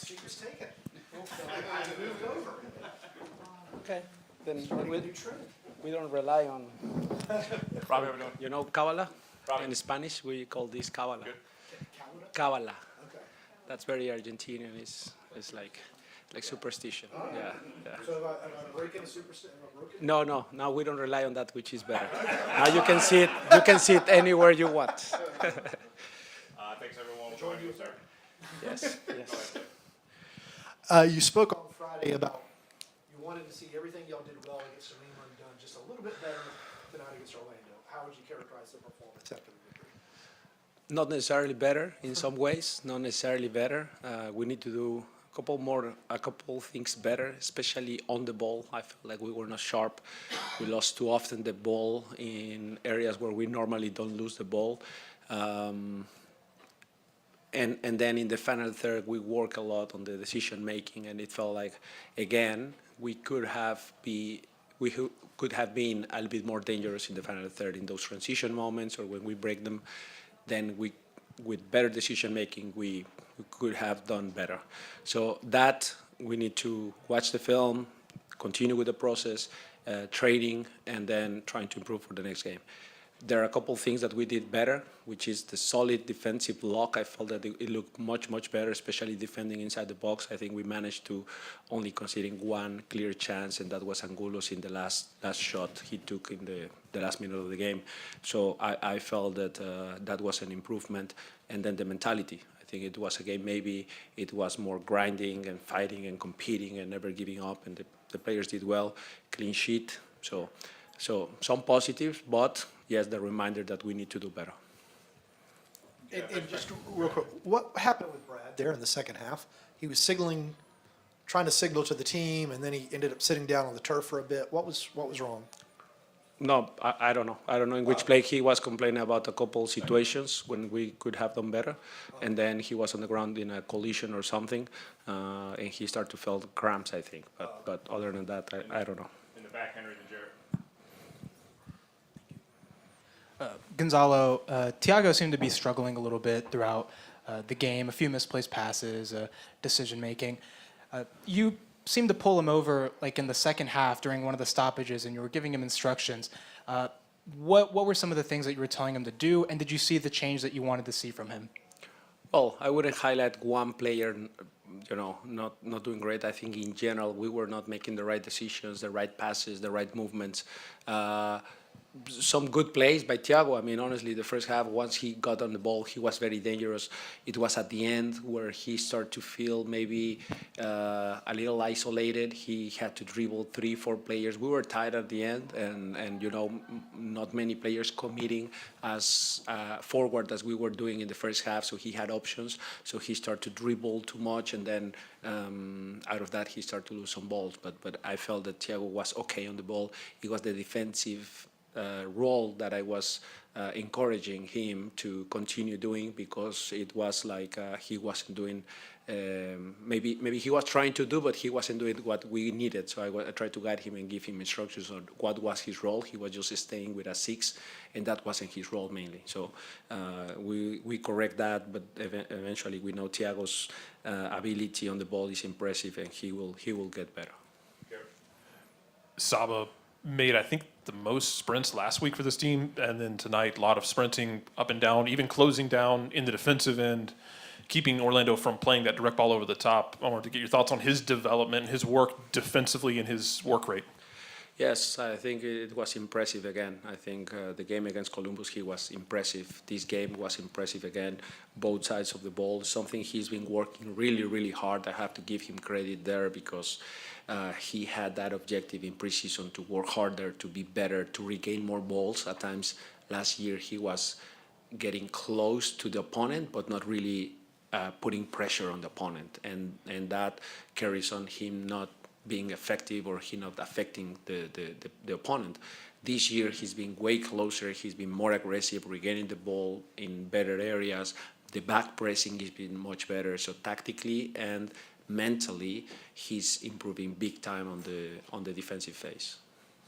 She was taken. I moved over. Okay, then Starting a new trend. we don't rely on, Robbie, how we doing? you know, Kabbalah? Robbie. In Spanish, we call this Kabbalah. Good. Canada? Kabbalah. Okay. That's very Argentinian. It's like superstition. Yeah, yeah. So am I breaking a superstition? No, now we don't rely on that, which is better. Now you can see it. You can see it anywhere you want. Thanks everyone. Join you, sir. Yes, yes. You spoke on Friday about you wanted to see everything y'all did well against New England done just a little bit better tonight against Orlando. How would you characterize the performance after the victory? Not necessarily better in some ways. Not necessarily better. We need to do a couple things better, especially on the ball. I felt like we were not sharp. We lost too often the ball in areas where we normally don't lose the ball. And then in the final third, we work a lot on the decision making, and it felt like again we could have been a little bit more dangerous in the final third in those transition moments, or when we break them. Then with better decision making, we could have done better. So that we need to watch the film, continue with the process, training, and then trying to improve for the next game. There are a couple of things that we did better, which is the solid defensive block. I felt that it looked much better, especially defending inside the box. I think we managed to only conceding one clear chance, and that was Angulo's in the last shot he took in the last minute of the game. So I felt that that was an improvement. And then the mentality. I think it was a game, maybe it was more grinding and fighting and competing and never giving up, and the players did well, clean sheet. So some positives, but yes, the reminder that we need to do better. And just real quick, what happened with Brad there in the second half? He was trying to signal to the team, and then he ended up sitting down on the turf for a bit. What was wrong? No, I don't know. I don't know in which play he was complaining about a couple situations when we could have done better. And then he was on the ground in a collision or something, and he started to feel cramps, I think. But other than that, I don't know. In the back, Henry the Jarrett. Gonzalo, Thiago seemed to be struggling a little bit throughout the game, a few misplaced passes, decision-making. You seemed to pull him over like in the second half during one of the stoppages, and you were giving him instructions. What were some of the things that you were telling him to do, and did you see the change that you wanted to see from him? Well, I wouldn't highlight one player, not doing great. I think in general we were not making the right decisions, the right passes, the right movements. Some good plays by Thiago. I mean, honestly, the first half, once he got on the ball, he was very dangerous. It was at the end where he started to feel maybe a little isolated. He had to dribble 3-4 players. We were tired at the end, and not many players committing as forward as we were doing in the first half, so he had options. So he started to dribble too much, and then out of that, he started to lose some balls. But I felt that Thiago was okay on the ball. It was the defensive role that I was encouraging him to continue doing, because it was like he wasn't doing, maybe he was trying to do, but he wasn't doing what we needed. So I tried to guide him and give him instructions on what was his role. He was just staying with a 6, and that wasn't his role mainly. So we correct that, but eventually we know Thiago's ability on the ball is impressive, and he will get better. Saba made, I think, the most sprints last week for this team, and then tonight, a lot of sprinting up and down, even closing down in the defensive end, keeping Orlando from playing that direct ball over the top. I wanted to get your thoughts on his development, his work defensively, and his work rate. Yes, I think it was impressive again. I think the game against Columbus, he was impressive. This game was impressive again, both sides of the ball, something he's been working really hard. I have to give him credit there, because he had that objective in preseason to work harder, to be better, to regain more balls. At times last year he was getting close to the opponent, but not really putting pressure on the opponent. And that carries on him not being effective, or he not affecting the opponent. This year he's been way closer, he's been more aggressive, regaining the ball in better areas. The back pressing has been much better. So tactically and mentally, he's improving big time on the defensive phase.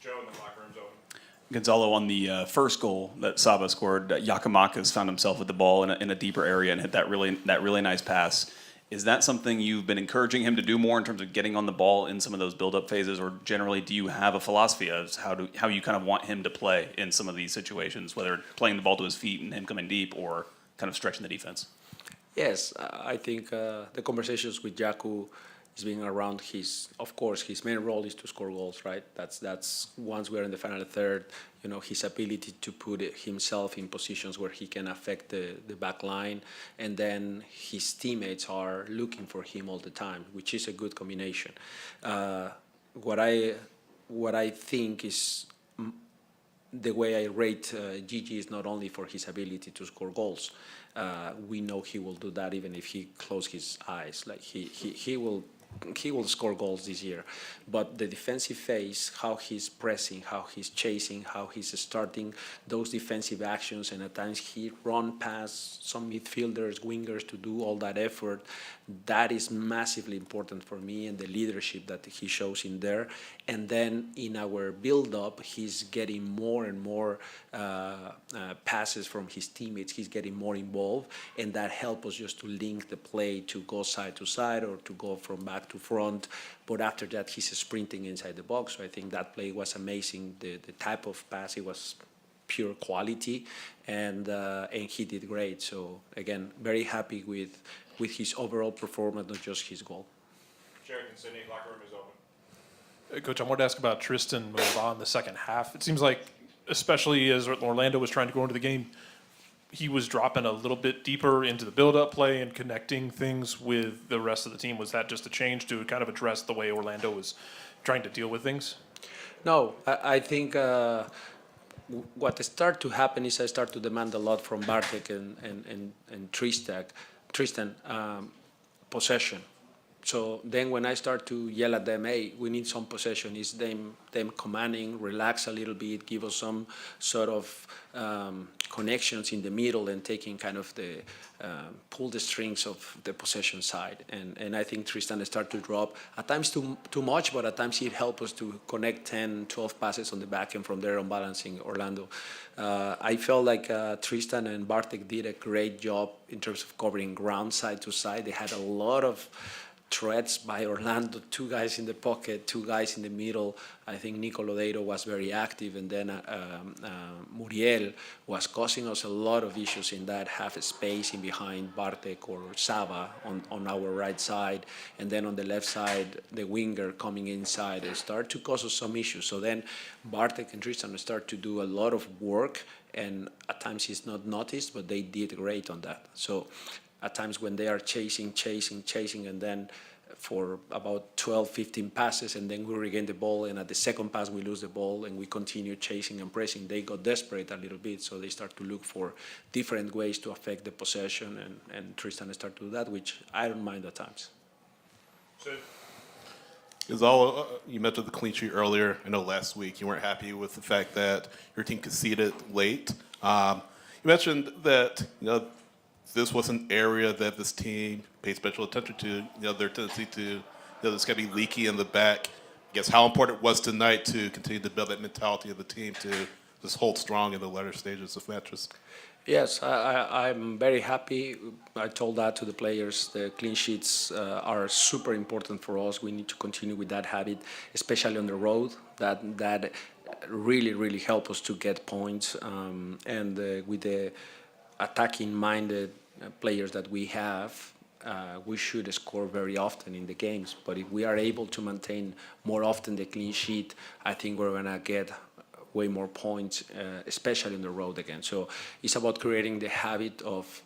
Joe in the locker room's open. Gonzalo, on the first goal that Saba scored, Giakoumakis found himself with the ball in a deeper area and hit that really nice pass. Is that something you've been encouraging him to do more in terms of getting on the ball in some of those build-up phases, or generally do you have a philosophy as how you kind of want him to play in some of these situations, whether playing the ball to his feet and him coming deep or kind of stretching the defense? Yes, I think the conversations with Jaku is being around of course, his main role is to score goals, right? That's once we're in the final third, his ability to put himself in positions where he can affect the back line, and then his teammates are looking for him all the time, which is a good combination. What I think is the way I rate Gigi is not only for his ability to score goals. We know he will do that even if he closes his eyes. Like he will score goals this year. But the defensive phase, how he's pressing, how he's chasing, how he's starting those defensive actions, and at times he run past some midfielders, wingers to do all that effort. That is massively important for me, and the leadership that he shows in there. And then in our build-up, he's getting more and more passes from his teammates. He's getting more involved, and that helps us just to link the play to go side to side or to go from back to front. But after that, he's sprinting inside the box. So I think that play was amazing. The type of pass, it was pure quality, and he did great. So again, very happy with his overall performance, not just his goal. Sheridan, Sydney, locker room is open. Coach, I wanted to ask about Tristan Milvan in the second half. It seems like, especially as Orlando was trying to go into the game, he was dropping a little bit deeper into the build-up play and connecting things with the rest of the team. Was that just a change to kind of address the way Orlando was trying to deal with things? No, I think what start to happen is I start to demand a lot from Bartek and Tristan possession. So then when I start to yell at them, hey, we need some possession, it's them commanding, relax a little bit, give us some sort of connections in the middle and taking kind of the pull the strings of the possession side. And I think Tristan start to drop, at times too much, but at times it helps us to connect 10, 12 passes on the back and from there on balancing Orlando. I felt like Tristan and Bartek did a great job in terms of covering ground side to side. They had a lot of threats by Orlando, 2 guys in the pocket, 2 guys in the middle. I think Nico Lodeiro was very active, and then Muriel was causing us a lot of issues in that half space in behind Bartek or Saba on our right side, and then on the left side, the winger coming inside. They start to cause us some issues. So then Bartek and Tristan start to do a lot of work, and at times it's not noticed, but they did great on that. So at times when they are chasing, and then for about 12, 15 passes, and then we regain the ball, and at the second pass we lose the ball, and we continue chasing and pressing. They got desperate a little bit, so they start to look for different ways to affect the possession, and Tristan start to do that, which I don't mind at times. Gonzalo, you mentioned the clean sheet earlier. I know last week you weren't happy with the fact that your team conceded late. You mentioned that this was an area that this team paid special attention to. Their tendency to, this got to be leaky in the back. I guess how important it was tonight to continue to build that mentality of the team to just hold strong in the latter stages of matches. Yes, I'm very happy. I told that to the players. The clean sheets are super important for us. We need to continue with that habit, especially on the road. That really help us to get points. And with the attacking-minded players that we have, we should score very often in the games. But if we are able to maintain more often the clean sheet, I think we're going to get way more points, especially on the road again. So it's about creating the habit of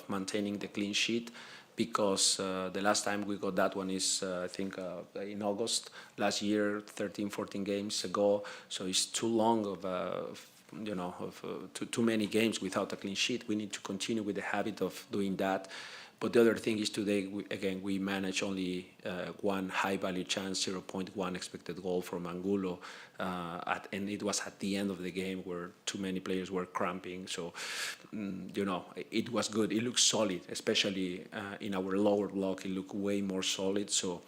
maintaining the clean sheet, because the last time we got that one is, I think, in August last year, 13, 14 games ago. So it's too long of too many games without a clean sheet. We need to continue with the habit of doing that. But the other thing is today, we manage only one high-value chance, 0.1 expected goal from Angulo, and it was at the end of the game where too many players were cramping. So, it was good. It looked solid, especially in our lower block. It looked way more solid. So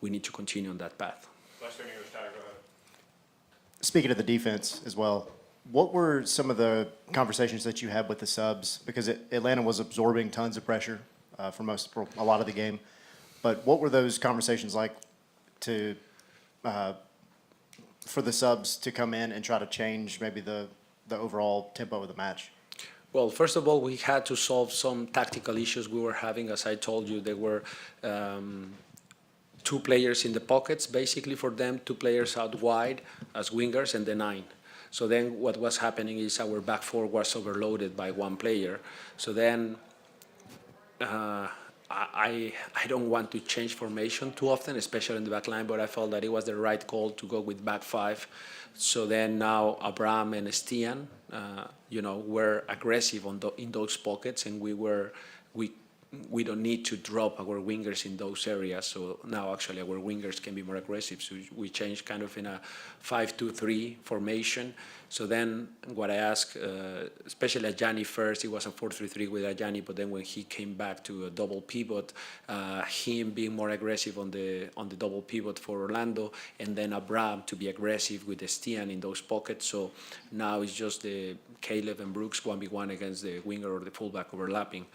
we need to continue on that path. Lester English, Tyler, go ahead. Speaking of the defense as well, what were some of the conversations that you had with the subs? Because Atlanta was absorbing tons of pressure. for a lot of the game. But what were those conversations like to for the subs to come in and try to change maybe the overall tempo of the match? Well, first of all, we had to solve some tactical issues we were having. As I told you, there were two players in the pockets, basically for them, two players out wide as wingers, and the 9. So then what was happening is our back four was overloaded by one player. So then I don't want to change formation too often, especially in the back line, but I felt that it was the right call to go with back 5. So then now Abraham and Stian, were aggressive in those pockets, and we don't need to drop our wingers in those areas. So now actually our wingers can be more aggressive. So we changed kind of in a 5-2-3 formation. So then what I asked, especially Ajani first, it was a 4-3-3 with Ajani, but then when he came back to a double pivot, him being more aggressive on the double pivot for Orlando, and then Abraham to be aggressive with Stian in those pockets. So now it's just the Caleb and Brooks 1v1 against the winger or the fullback overlapping.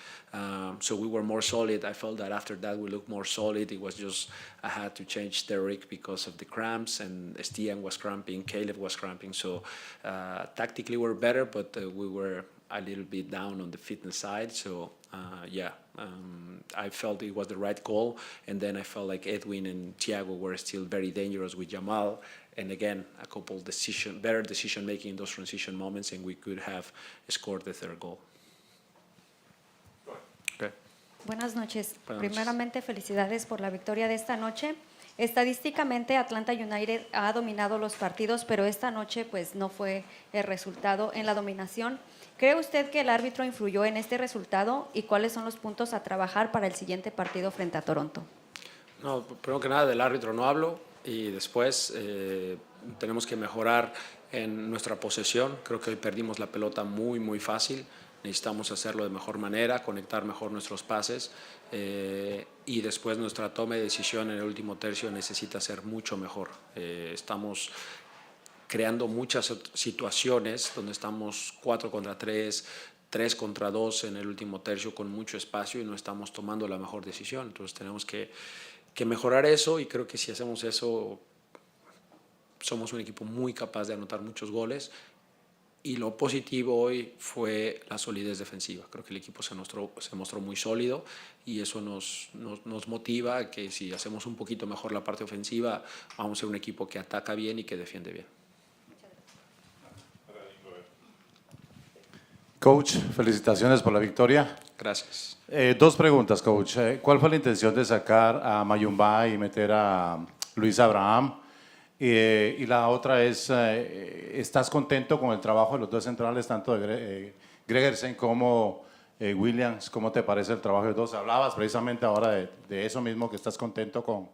So we were more solid. I felt that after that we looked more solid. It was just I had to change Derek because of the cramps, and Stian was cramping, Caleb was cramping. So tactically we're better, but we were a little bit down on the fitness side. So I felt it was the right call, and then I felt like Edwin and Thiago were still very dangerous with Jamal. And again, a couple better decision making in those transition moments, and we could have scored the third goal. Okay. Buenas noches. Buenas noches. Primeramente, felicidades por la victoria de esta noche. Estadísticamente, Atlanta United ha dominado los partidos, pero esta noche pues no fue el resultado en la dominación. ¿Cree usted que el árbitro influyó en este resultado y cuáles son los puntos a trabajar para el siguiente partido frente a Toronto? No, primero que nada del árbitro no hablo, y después tenemos que mejorar en nuestra posesión. Creo que hoy perdimos la pelota muy, muy fácil. Necesitamos hacerlo de mejor manera, conectar mejor nuestros pases, y después nuestra toma de decisión en el último tercio necesita ser mucho mejor. Estamos creando muchas situaciones donde estamos 4 contra 3, 3 contra 2 en el último tercio con mucho espacio y no estamos tomando la mejor decisión. Entonces tenemos que mejorar eso, y creo que si hacemos eso somos un equipo muy capaz de anotar muchos goles. Y lo positivo hoy fue la solidez defensiva. Creo que el equipo se mostró muy sólido, y eso nos motiva a que si hacemos un poquito mejor la parte ofensiva, vamos a ser un equipo que ataca bien y que defiende bien. Coach, felicitaciones por la victoria. Gracias. 2 preguntas, coach. ¿Cuál fue la intención de sacar a Mayumba y meter a Luis Abraham? Y la otra es, ¿estás contento con el trabajo de los 2 centrales, tanto de Gregersen como Williams? ¿Cómo te parece el trabajo de los 2? Hablabas precisamente ahora de eso mismo, que estás contento con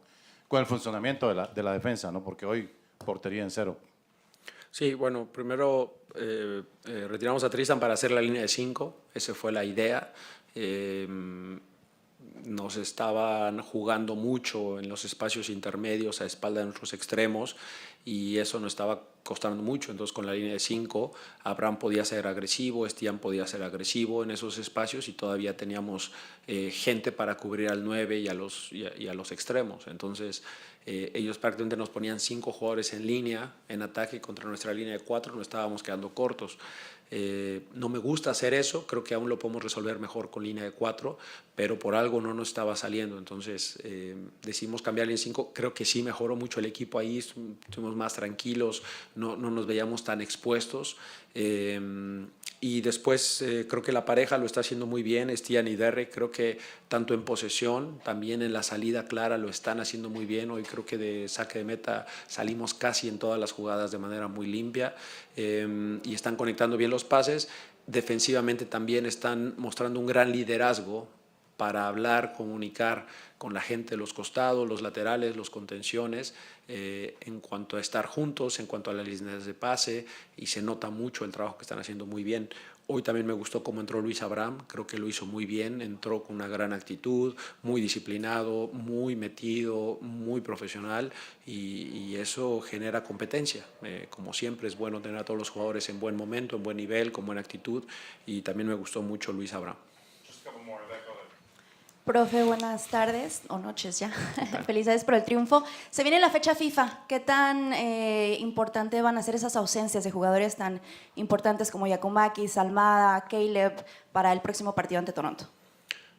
el funcionamiento de la defensa, ¿no? Porque hoy portería en 0. Sí, bueno, primero retiramos a Tristan para hacer la línea de 5. Esa fue la idea. Nos estaban jugando mucho en los espacios intermedios a espalda de nuestros extremos, y eso nos estaba costando mucho. Entonces con la línea de 5 Abraham podía ser agresivo, Stian podía ser agresivo en esos espacios, y todavía teníamos gente para cubrir al 9 y a los extremos. Entonces ellos prácticamente nos ponían 5 jugadores en línea en ataque contra nuestra línea de 4, nos estábamos quedando cortos. No me gusta hacer eso, creo que aún lo podemos resolver mejor con línea de 4, pero por algo no nos estaba saliendo. Entonces decidimos cambiarle en 5. Creo que sí mejoró mucho el equipo ahí, estuvimos más tranquilos, no nos veíamos tan expuestos. Y después creo que la pareja lo está haciendo muy bien, Stian y Derek. Creo que tanto en posesión, también en la salida clara lo están haciendo muy bien. Hoy creo que de saque de meta salimos casi en todas las jugadas de manera muy limpia, y están conectando bien los pases. Defensivamente también están mostrando un gran liderazgo para hablar, comunicar con la gente de los costados, los laterales, los contenciones, en cuanto a estar juntos, en cuanto a las líneas de pase, y se nota mucho el trabajo que están haciendo muy bien. Hoy también me gustó cómo entró Luis Abraham, creo que lo hizo muy bien, entró con una gran actitud, muy disciplinado, muy metido, muy profesional, y eso genera competencia. Como siempre es bueno tener a todos los jugadores en buen momento, en buen nivel, con buena actitud, y también me gustó mucho Luis Abraham. Profe, buenas tardes o noches ya. Felicidades por el triunfo. Se viene la fecha FIFA. ¿Qué tan importante van a ser esas ausencias de jugadores tan importantes como Giacomakis, Almada, Caleb para el próximo partido ante Toronto?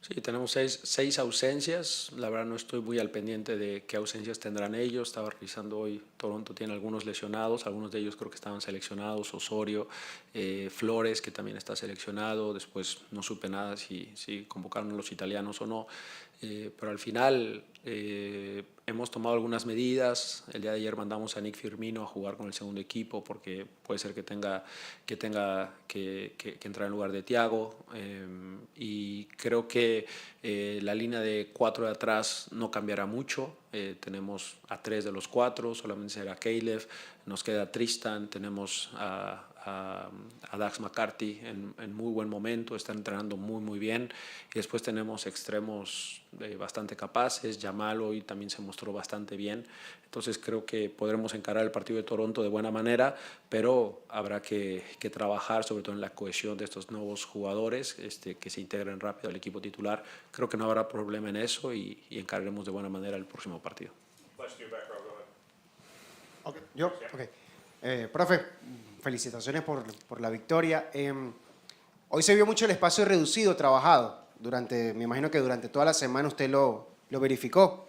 Sí, tenemos seis ausencias. La verdad no estoy muy al pendiente de qué ausencias tendrán ellos. Estaba revisando hoy, Toronto tiene algunos lesionados, algunos de ellos creo que estaban seleccionados, Osorio, Flores, que también está seleccionado. Después no supe nada si convocaron a los italianos o no. Pero al final hemos tomado algunas medidas. El día de ayer mandamos a Nick Firmino a jugar con el segundo equipo porque puede ser que tenga que entrar en lugar de Thiago. Y creo que la línea de 4 de atrás no cambiará mucho. Tenemos a 3 de los 4, solamente será Caleb. Nos queda Tristan, tenemos a Dax McCarthy en muy buen momento, está entrenando muy bien, y después tenemos extremos bastante capaces. Yamal hoy también se mostró bastante bien, entonces creo que podremos encarar el partido de Toronto de buena manera, pero habrá que trabajar sobre todo en la cohesión de estos nuevos jugadores, que se integren rápido al equipo titular. Creo que no habrá problema en eso y encararemos de buena manera el próximo partido. Let's do back row, go ahead. Okay, yo, ok. Profe, felicitaciones por la victoria. Hoy se vio mucho el espacio reducido trabajado. Me imagino que durante toda la semana usted lo verificó.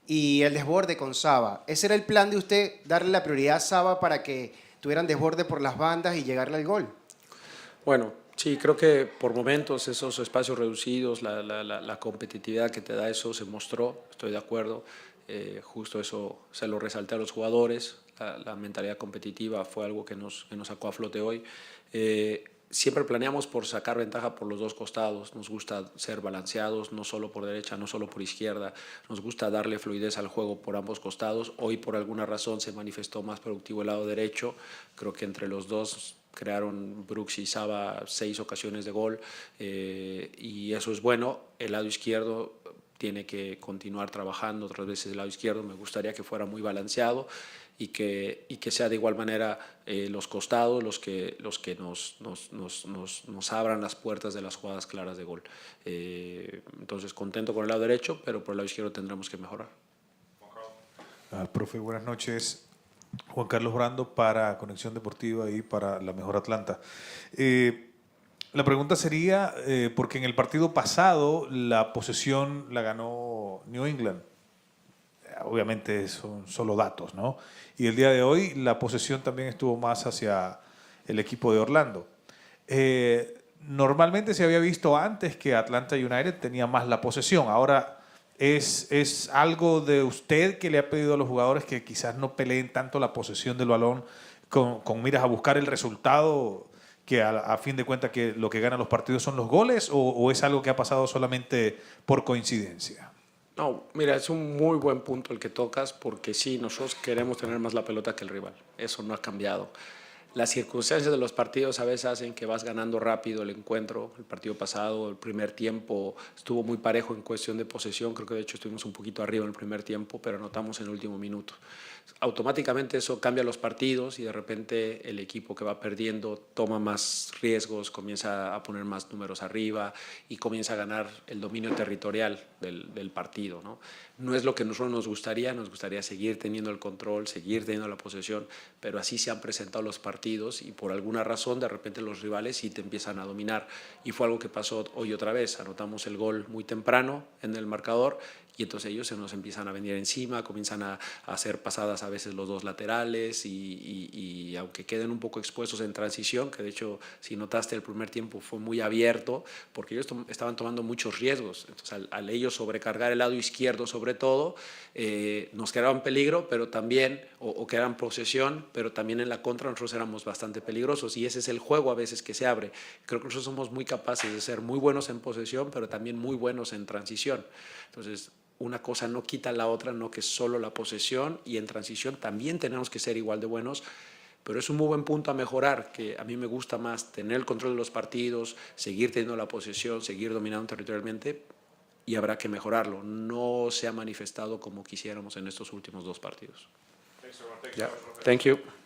Y el desborde con Saba. ¿Ese era el plan de usted, darle la prioridad a Saba para que tuvieran desborde por las bandas y llegarle al gol? Bueno, sí, creo que por momentos esos espacios reducidos, la competitividad que te da eso se mostró, estoy de acuerdo. Justo eso se lo resalté a los jugadores. La mentalidad competitiva fue algo que nos sacó a flote hoy. Siempre planeamos por sacar ventaja por los dos costados. Nos gusta ser balanceados, no solo por derecha, no solo por izquierda. Nos gusta darle fluidez al juego por ambos costados. Hoy por alguna razón se manifestó más productivo el lado derecho. Creo que entre los dos crearon Brooks y Saba 6 ocasiones de gol, y eso es bueno. El lado izquierdo tiene que continuar trabajando otras veces el lado izquierdo. Me gustaría que fuera muy balanceado y que sea de igual manera los costados los que nos abran las puertas de las jugadas claras de gol. Entonces contento con el lado derecho, pero por el lado izquierdo tendremos que mejorar. Profe, buenas noches. Juan Carlos Brando para Conexión Deportiva y para La Mejor Atlanta. La pregunta sería, porque en el partido pasado la posesión la ganó New England. Obviamente son solo datos, ¿no? Y el día de hoy la posesión también estuvo más hacia el equipo de Orlando. Normalmente se había visto antes que Atlanta United tenía más la posesión. Ahora es algo de usted que le ha pedido a los jugadores que quizás no peleen tanto la posesión del balón con miras a buscar el resultado, que a fin de cuentas que lo que ganan los partidos son los goles, o es algo que ha pasado solamente por coincidencia? No, mira, es un muy buen punto el que tocas, porque sí, nosotros queremos tener más la pelota que el rival. Eso no ha cambiado. Las circunstancias de los partidos a veces hacen que vas ganando rápido el encuentro. El partido pasado, el primer tiempo, estuvo muy parejo en cuestión de posesión. Creo que de hecho estuvimos un poquito arriba en el primer tiempo, pero anotamos en el último minuto. Automáticamente eso cambia los partidos y de repente el equipo que va perdiendo toma más riesgos, comienza a poner más números arriba y comienza a ganar el dominio territorial del partido, ¿no? No es lo que a nosotros nos gustaría seguir teniendo el control, seguir teniendo la posesión, pero así se han presentado los partidos y por alguna razón de repente los rivales sí te empiezan a dominar, y fue algo que pasó hoy otra vez. Anotamos el gol muy temprano en el marcador y entonces ellos se nos empiezan a venir encima, comienzan a hacer pasadas a veces los dos laterales y aunque queden un poco expuestos en transición, que de hecho si notaste el primer tiempo fue muy abierto porque ellos estaban tomando muchos riesgos. Entonces al ellos sobrecargar el lado izquierdo sobre todo, nos quedaban peligro, pero también, o quedaban posesión, pero también en la contra nosotros éramos bastante peligrosos, y ese es el juego a veces que se abre. Creo que nosotros somos muy capaces de ser muy buenos en posesión, pero también muy buenos en transición. Entonces una cosa no quita la otra, no que solo la posesión, y en transición también tenemos que ser igual de buenos, pero es un muy buen punto a mejorar, que a mí me gusta más tener el control de los partidos, seguir teniendo la posesión, seguir dominando territorialmente, y habrá que mejorarlo. No se ha manifestado como quisiéramos en estos últimos 2 partidos. Thanks, everyone. Thanks, Yeah. Coach. Thank you.